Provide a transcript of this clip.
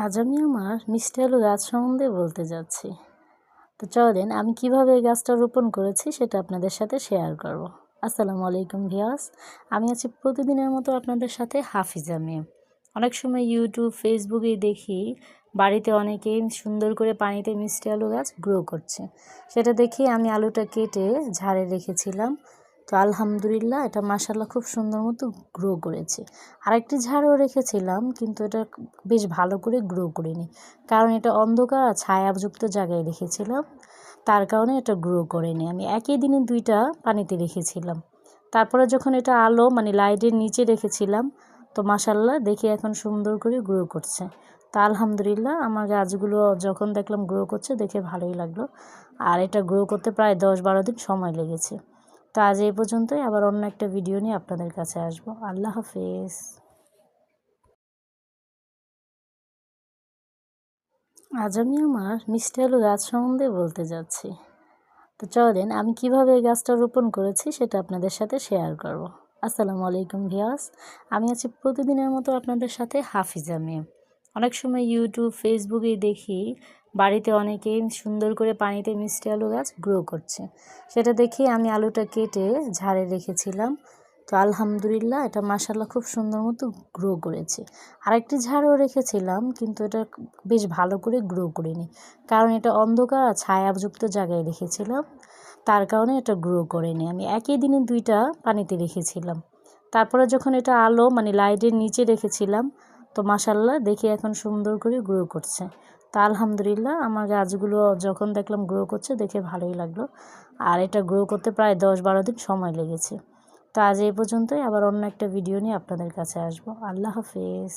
আজ আমি আমার মিষ্টি আলু গাছ সম্বন্ধে বলতে যাচ্ছি। তো চলেন আমি কিভাবে এই গাছটা রোপণ করেছি সেটা আপনাদের সাথে শেয়ার করব। আসসালামু আলাইকুম ভিউয়ার্স, আমি আছি প্রতিদিনের মতো আপনাদের সাথে হাফিজা মিম। অনেক সময় ইউটিউব ফেসবুকে দেখি বাড়িতে অনেকেই সুন্দর করে পানিতে মিষ্টি আলু গাছ গ্রো করছে। সেটা দেখে আমি আলুটা কেটে ঝাড়ে রেখেছিলাম। তো আলহামদুলিল্লাহ এটা মাশাআল্লাহ খুব সুন্দর মতো গ্রো করেছে। আরেকটি ঝাড়ও রেখেছিলাম, কিন্তু এটা বেশ ভালো করে গ্রো করিনি, কারণ এটা অন্ধকার আর ছায়াযুক্ত জায়গায় রেখেছিলাম। তার কারণে এটা গ্রো করেনি। আমি একই দিনে দুইটা পানিতে রেখেছিলাম। তারপরে যখন এটা আলো লাইটের নিচে রেখেছিলাম, তো মাশাআল্লাহ দেখি এখন সুন্দর করে গ্রো করছে। তা আলহামদুলিল্লাহ আমার গাছগুলো যখন দেখলাম গ্রো করছে দেখে ভালোই লাগলো। আর এটা গ্রো করতে প্রায় 10-12 দিন সময় লেগেছে। তো আজ এই পর্যন্তই, আবার অন্য একটা ভিডিও নিয়ে আপনাদের কাছে আসবো। আল্লাহ হাফেজ। আজ আমি আমার মিষ্টি আলু গাছ সম্বন্ধে বলতে যাচ্ছি। তো চলেন আমি কিভাবে এই গাছটা রোপণ করেছি সেটা আপনাদের সাথে শেয়ার করব। আসসালামু আলাইকুম ভিউয়ার্স, আমি আছি প্রতিদিনের মতো আপনাদের সাথে হাফিজা মিম। অনেক সময় ইউটিউব ফেসবুকে দেখি বাড়িতে অনেকেই সুন্দর করে পানিতে মিষ্টি আলু গাছ গ্রো করছে। সেটা দেখে আমি আলুটা কেটে ঝাড়ে রেখেছিলাম। তো আলহামদুলিল্লাহ এটা মাশাআল্লাহ খুব সুন্দর মতো গ্রো করেছে। আরেকটি ঝাড়ও রেখেছিলাম, কিন্তু এটা বেশ ভালো করে গ্রো করিনি, কারণ এটা অন্ধকার আর ছায়াযুক্ত জায়গায় রেখেছিলাম। তার কারণে এটা গ্রো করেনি। আমি একই দিনে দুইটা পানিতে রেখেছিলাম। তারপরে যখন এটা আলো লাইটের নিচে রেখেছিলাম, তো মাশাআল্লাহ দেখি এখন সুন্দর করে গ্রো করছে। তা আলহামদুলিল্লাহ আমার গাছগুলো যখন দেখলাম গ্রো করছে দেখে ভালোই লাগলো। আর এটা গ্রো করতে প্রায় 10-12 দিন সময় লেগেছে। তো আজ এই পর্যন্তই, আবার অন্য একটা ভিডিও নিয়ে আপনাদের কাছে আসবো। আল্লাহ হাফেজ।